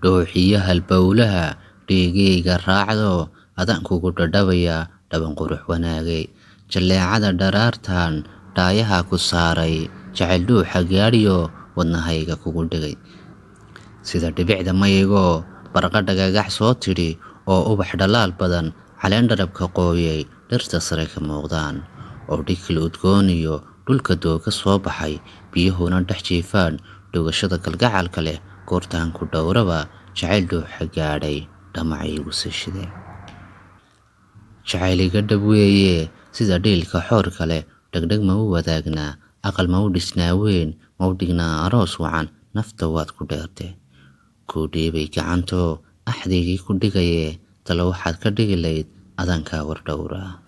Dhuuxiya halbowlaha dhiigayga raacdo adaan kugu dhadhabaya dhaban qurux wanaagay. Jaleecada dharaartan dhaayaha ku saaray jacayl dhuuxa gaadhiyo wadnahayga kugu dhigay. Sida dhibicda maygo barqa dhagagax soo tidhi oo ubax dhalaal badan caleen dharabka qooyay dhirta sare ka muuqdaan. Oo dhigil udgooniyo dhulka dooga soo baxay biyuhuna dhex jiifaan dhugashada kalgacalka leh goortaan ku dhowraba jacayl dhuuxa gaadhay dhamacaygu sishide. Jacayliga dhab weeye sida dhiilka xoor kale dhegdheg ma u wadaagnaa aqal ma u dhisnaa weyn ma u dhignaa aroos wacan nafta waad ku dheerte. Kuu dhiibay gacanto axdigii ku dhigayee talo waxaad ka dhigi layd adankaa war dhowraa.